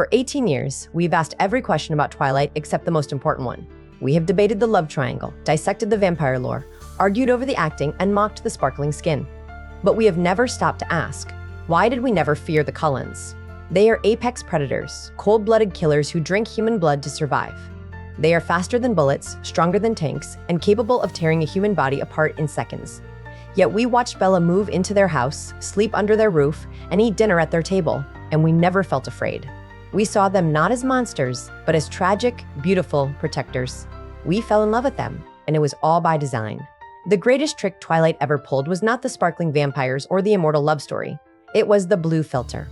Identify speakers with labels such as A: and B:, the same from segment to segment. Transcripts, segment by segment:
A: For 18 years, we've asked every question about Twilight except the most important one. We have debated the love triangle, dissected the vampire lore, argued over the acting, and mocked the sparkling skin. But we have never stopped to ask, why did we never fear the Cullens? They are apex predators, cold-blooded killers who drink human blood to survive. They are faster than bullets, stronger than tanks, and capable of tearing a human body apart in seconds. Yet we watched Bella move into their house, sleep under their roof, and eat dinner at their table, and we never felt afraid. We saw them not as monsters, but as tragic, beautiful protectors. We fell in love with them, and it was all by design. The greatest trick Twilight ever pulled was not the sparkling vampires or the immortal love story. It was the blue filter.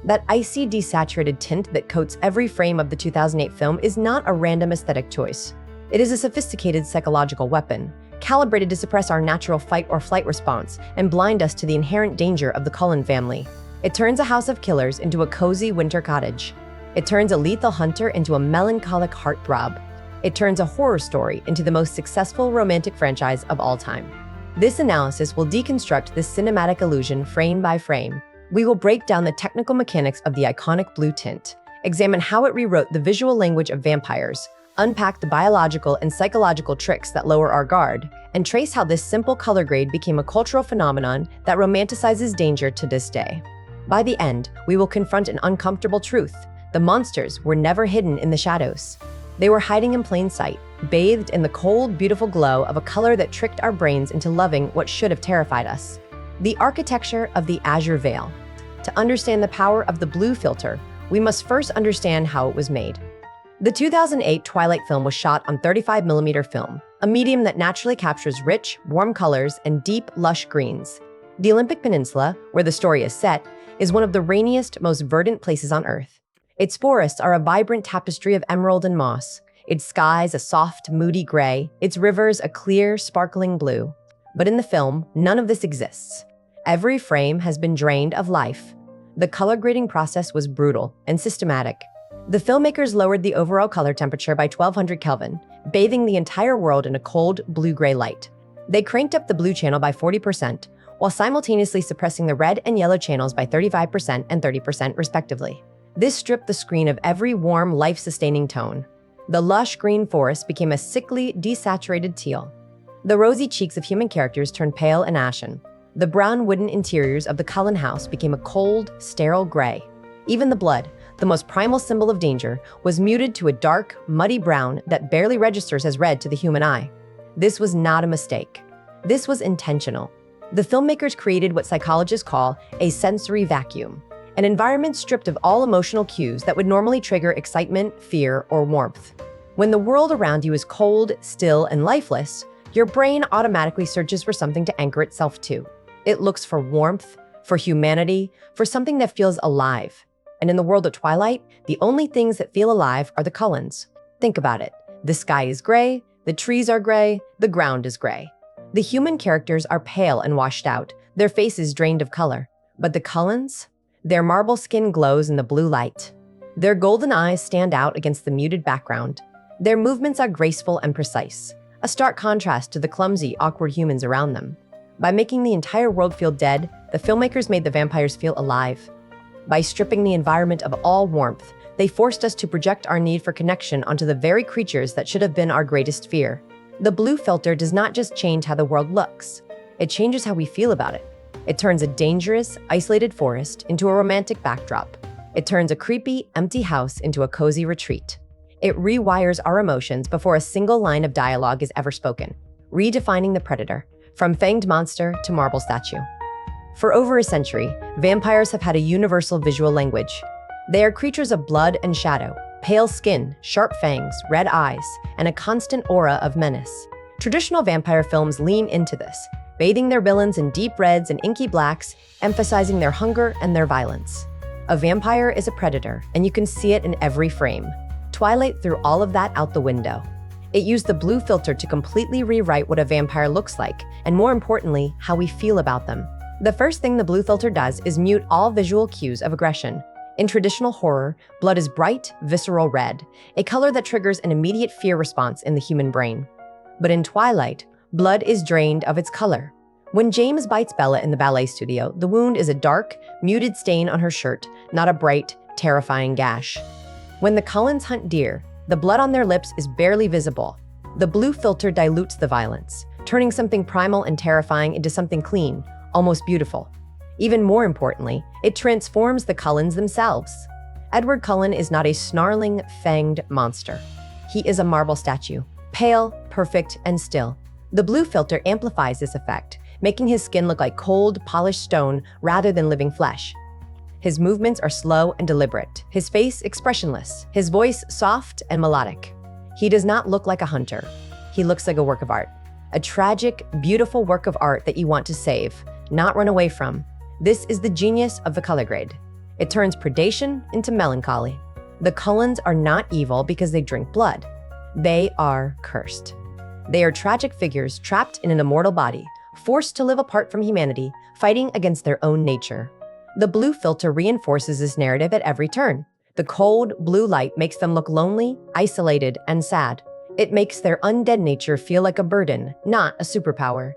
A: That icy, desaturated tint that coats every frame of the 2008 film is not a random aesthetic choice. It is a sophisticated psychological weapon, calibrated to suppress our natural fight or flight response and blind us to the inherent danger of the Cullen family. It turns a house of killers into a cozy winter cottage. It turns a lethal hunter into a melancholic heartthrob. It turns a horror story into the most successful romantic franchise of all time. This analysis will deconstruct this cinematic illusion frame by frame. We will break down the technical mechanics of the iconic blue tint, examine how it rewrote the visual language of vampires, unpack the biological and psychological tricks that lower our guard, and trace how this simple color grade became a cultural phenomenon that romanticizes danger to this day. By the end, we will confront an uncomfortable truth. The monsters were never hidden in the shadows. They were hiding in plain sight, bathed in the cold, beautiful glow of a color that tricked our brains into loving what should have terrified us. The architecture of the Azure Veil. To understand the power of the blue filter, we must first understand how it was made. The 2008 Twilight film was shot on 35mm film, a medium that naturally captures rich, warm colors and deep, lush greens. The Olympic Peninsula, where the story is set, is one of the rainiest, most verdant places on Earth. Its forests are a vibrant tapestry of emerald and moss, its skies a soft, moody gray, its rivers a clear, sparkling blue. But in the film, none of this exists. Every frame has been drained of life. The color grading process was brutal and systematic. The filmmakers lowered the overall color temperature by 1200 Kelvin, bathing the entire world in a cold, blue-gray light. They cranked up the blue channel by 40%, while simultaneously suppressing the red and yellow channels by 35% and 30% respectively. This stripped the screen of every warm, life-sustaining tone. The lush green forest became a sickly, desaturated teal. The rosy cheeks of human characters turned pale and ashen. The brown wooden interiors of the Cullen house became a cold, sterile gray. Even the blood, the most primal symbol of danger, was muted to a dark, muddy brown that barely registers as red to the human eye. This was not a mistake. This was intentional. The filmmakers created what psychologists call a sensory vacuum, an environment stripped of all emotional cues that would normally trigger excitement, fear, or warmth. When the world around you is cold, still, and lifeless, your brain automatically searches for something to anchor itself to. It looks for warmth, for humanity, for something that feels alive. And in the world of Twilight, the only things that feel alive are the Cullens. Think about it. The sky is gray, the trees are gray, the ground is gray. The human characters are pale and washed out, their faces drained of color. But the Cullens? Their marble skin glows in the blue light. Their golden eyes stand out against the muted background. Their movements are graceful and precise, a stark contrast to the clumsy, awkward humans around them. By making the entire world feel dead, the filmmakers made the vampires feel alive. By stripping the environment of all warmth, they forced us to project our need for connection onto the very creatures that should have been our greatest fear. The blue filter does not just change how the world looks, it changes how we feel about it. It turns a dangerous, isolated forest into a romantic backdrop. It turns a creepy, empty house into a cozy retreat. It rewires our emotions before a single line of dialogue is ever spoken, redefining the predator, from fanged monster to marble statue. For over a century, vampires have had a universal visual language. They are creatures of blood and shadow, pale skin, sharp fangs, red eyes, and a constant aura of menace. Traditional vampire films lean into this, bathing their villains in deep reds and inky blacks, emphasizing their hunger and their violence. A vampire is a predator, and you can see it in every frame. Twilight threw all of that out the window. It used the blue filter to completely rewrite what a vampire looks like, and more importantly, how we feel about them. The first thing the blue filter does is mute all visual cues of aggression. In traditional horror, blood is bright, visceral red, a color that triggers an immediate fear response in the human brain. But in Twilight, blood is drained of its color. When James bites Bella in the ballet studio, the wound is a dark, muted stain on her shirt, not a bright, terrifying gash. When the Cullens hunt deer, the blood on their lips is barely visible. The blue filter dilutes the violence, turning something primal and terrifying into something clean, almost beautiful. Even more importantly, it transforms the Cullens themselves. Edward Cullen is not a snarling, fanged monster. He is a marble statue, pale, perfect, and still. The blue filter amplifies this effect, making his skin look like cold, polished stone rather than living flesh. His movements are slow and deliberate, his face expressionless, his voice soft and melodic. He does not look like a hunter. He looks like a work of art. A tragic, beautiful work of art that you want to save, not run away from. This is the genius of the color grade. It turns predation into melancholy. The Cullens are not evil because they drink blood. They are cursed. They are tragic figures trapped in an immortal body, forced to live apart from humanity, fighting against their own nature. The blue filter reinforces this narrative at every turn. The cold, blue light makes them look lonely, isolated, and sad. It makes their undead nature feel like a burden, not a superpower.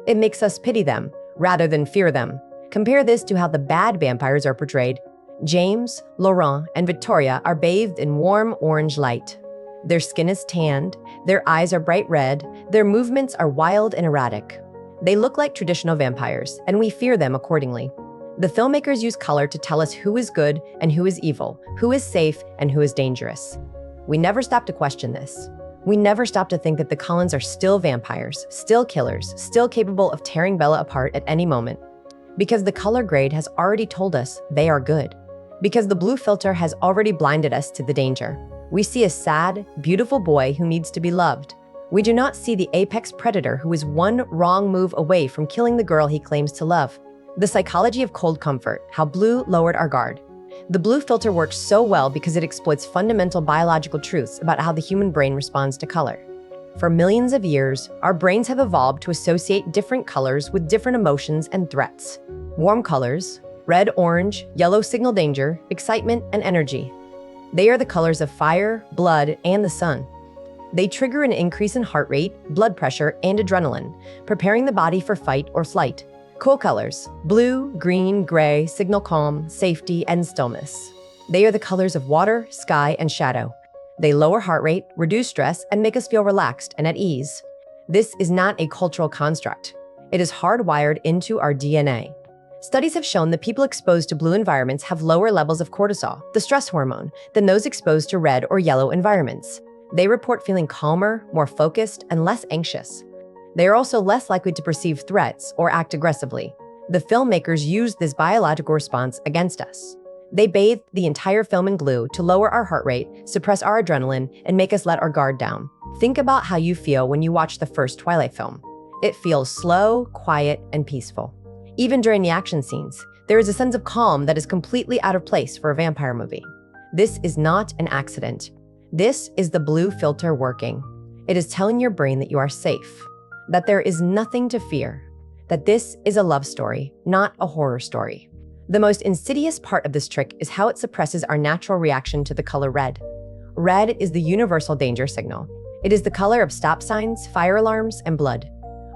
A: It makes us pity them, rather than fear them. Compare this to how the bad vampires are portrayed. James, Laurent, and Victoria are bathed in warm orange light. Their skin is tanned, their eyes are bright red, their movements are wild and erratic. They look like traditional vampires, and we fear them accordingly. The filmmakers use color to tell us who is good and who is evil, who is safe and who is dangerous. We never stop to question this. We never stop to think that the Cullens are still vampires, still killers, still capable of tearing Bella apart at any moment. Because the color grade has already told us they are good. Because the blue filter has already blinded us to the danger. We see a sad, beautiful boy who needs to be loved. We do not see the apex predator who is one wrong move away from killing the girl he claims to love. The psychology of cold comfort, how blue lowered our guard. The blue filter works so well because it exploits fundamental biological truths about how the human brain responds to color. For millions of years, our brains have evolved to associate different colors with different emotions and threats. Warm colors, red, orange, yellow signal danger, excitement, and energy. They are the colors of fire, blood, and the sun. They trigger an increase in heart rate, blood pressure, and adrenaline, preparing the body for fight or flight. Cool colors, blue, green, gray, signal calm, safety, and stillness. They are the colors of water, sky, and shadow. They lower heart rate, reduce stress, and make us feel relaxed and at ease. This is not a cultural construct. It is hardwired into our DNA. Studies have shown that people exposed to blue environments have lower levels of cortisol, the stress hormone, than those exposed to red or yellow environments. They report feeling calmer, more focused, and less anxious. They are also less likely to perceive threats or act aggressively. The filmmakers used this biological response against us. They bathed the entire film in glue to lower our heart rate, suppress our adrenaline, and make us let our guard down. Think about how you feel when you watch the first Twilight film. It feels slow, quiet, and peaceful. Even during the action scenes, there is a sense of calm that is completely out of place for a vampire movie. This is not an accident. This is the blue filter working. It is telling your brain that you are safe, that there is nothing to fear, that this is a love story, not a horror story. The most insidious part of this trick is how it suppresses our natural reaction to the color red. Red is the universal danger signal. It is the color of stop signs, fire alarms, and blood.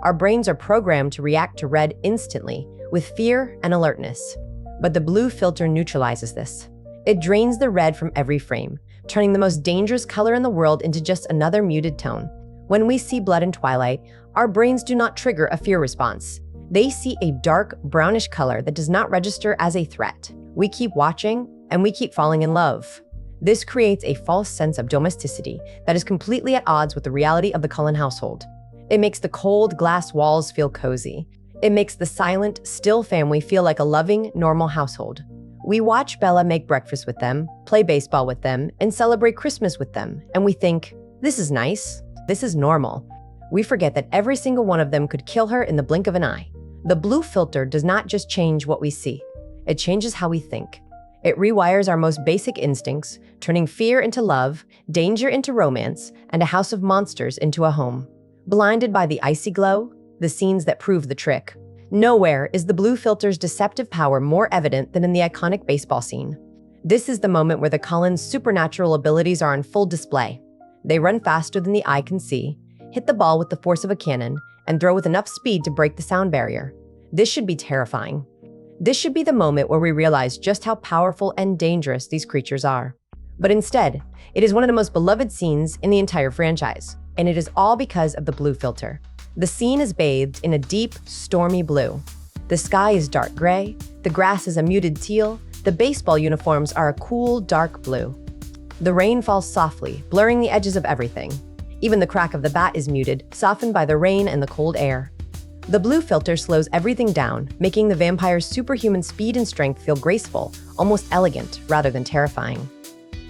A: Our brains are programmed to react to red instantly, with fear and alertness. But the blue filter neutralizes this. It drains the red from every frame, turning the most dangerous color in the world into just another muted tone. When we see blood in Twilight, our brains do not trigger a fear response. They see a dark, brownish color that does not register as a threat. We keep watching, and we keep falling in love. This creates a false sense of domesticity that is completely at odds with the reality of the Cullen household. It makes the cold glass walls feel cozy. It makes the silent, still family feel like a loving, normal household. We watch Bella make breakfast with them, play baseball with them, and celebrate Christmas with them, and we think, this is nice, this is normal. We forget that every single one of them could kill her in the blink of an eye. The blue filter does not just change what we see. It changes how we think. It rewires our most basic instincts, turning fear into love, danger into romance, and a house of monsters into a home. Blinded by the icy glow, the scenes that prove the trick. Nowhere is the blue filter's deceptive power more evident than in the iconic baseball scene. This is the moment where the Cullens' supernatural abilities are on full display. They run faster than the eye can see, hit the ball with the force of a cannon, and throw with enough speed to break the sound barrier. This should be terrifying. This should be the moment where we realize just how powerful and dangerous these creatures are. But instead, it is one of the most beloved scenes in the entire franchise, and it is all because of the blue filter. The scene is bathed in a deep, stormy blue. The sky is dark gray, the grass is a muted teal, the baseball uniforms are a cool, dark blue. The rain falls softly, blurring the edges of everything. Even the crack of the bat is muted, softened by the rain and the cold air. The blue filter slows everything down, making the vampire's superhuman speed and strength feel graceful, almost elegant, rather than terrifying.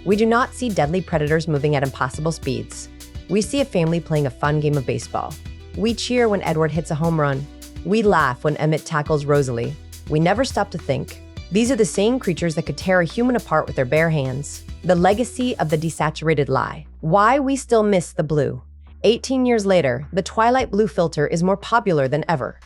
A: We do not see deadly predators moving at impossible speeds. We see a family playing a fun game of baseball. We cheer when Edward hits a home run. We laugh when Emmett tackles Rosalie. We never stop to think. These are the same creatures that could tear a human apart with their bare hands. The legacy of the Desaturated Lie. Why we still miss the blue. 18 years later, the Twilight blue filter is more popular than ever.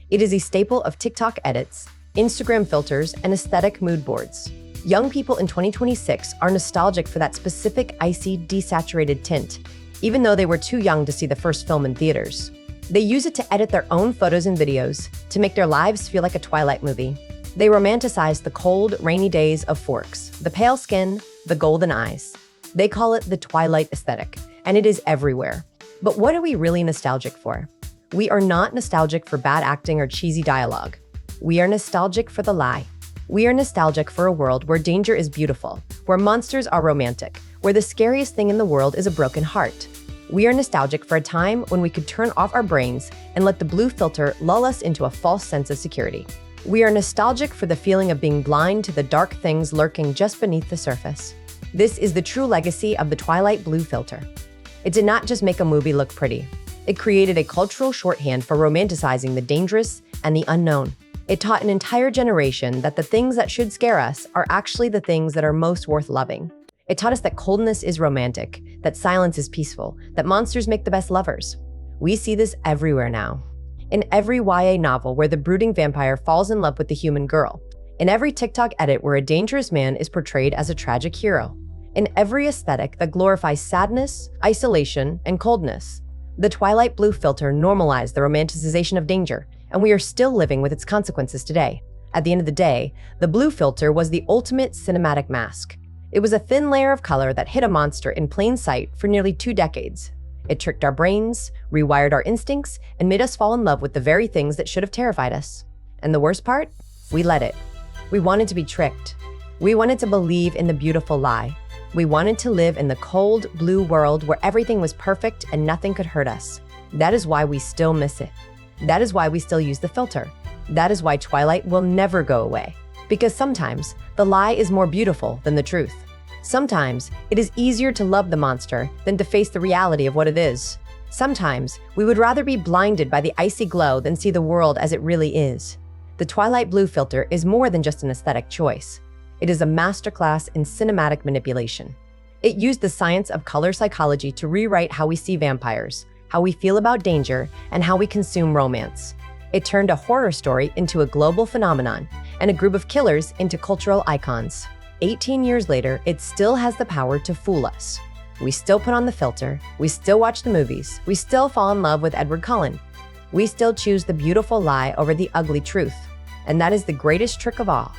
A: It is a staple of TikTok edits, Instagram filters, and aesthetic mood boards. Young people in 2026 are nostalgic for that specific icy, desaturated tint, even though they were too young to see the first film in theaters. They use it to edit their own photos and videos, to make their lives feel like a Twilight movie. They romanticize the cold, rainy days of Forks, the pale skin, the golden eyes. They call it the Twilight aesthetic, and it is everywhere. But what are we really nostalgic for? We are not nostalgic for bad acting or cheesy dialogue. We are nostalgic for the lie. We are nostalgic for a world where danger is beautiful, where monsters are romantic, where the scariest thing in the world is a broken heart. We are nostalgic for a time when we could turn off our brains and let the blue filter lull us into a false sense of security. We are nostalgic for the feeling of being blind to the dark things lurking just beneath the surface. This is the true legacy of the Twilight blue filter. It did not just make a movie look pretty. It created a cultural shorthand for romanticizing the dangerous and the unknown. It taught an entire generation that the things that should scare us are actually the things that are most worth loving. It taught us that coldness is romantic, that silence is peaceful, that monsters make the best lovers. We see this everywhere now. In every YA novel where the brooding vampire falls in love with the human girl. In every TikTok edit where a dangerous man is portrayed as a tragic hero. In every aesthetic that glorifies sadness, isolation, and coldness. The Twilight blue filter normalized the romanticization of danger, and we are still living with its consequences today. At the end of the day, the blue filter was the ultimate cinematic mask. It was a thin layer of color that hid a monster in plain sight for nearly 2 decades. It tricked our brains, rewired our instincts, and made us fall in love with the very things that should have terrified us. And the worst part? We let it. We wanted to be tricked. We wanted to believe in the beautiful lie. We wanted to live in the cold, blue world where everything was perfect and nothing could hurt us. That is why we still miss it. That is why we still use the filter. That is why Twilight will never go away. Because sometimes, the lie is more beautiful than the truth. Sometimes, it is easier to love the monster than to face the reality of what it is. Sometimes, we would rather be blinded by the icy glow than see the world as it really is. The Twilight blue filter is more than just an aesthetic choice. It is a masterclass in cinematic manipulation. It used the science of color psychology to rewrite how we see vampires, how we feel about danger, and how we consume romance. It turned a horror story into a global phenomenon and a group of killers into cultural icons. 18 years later, it still has the power to fool us. We still put on the filter, we still watch the movies, we still fall in love with Edward Cullen. We still choose the beautiful lie over the ugly truth. And that is the greatest trick of all.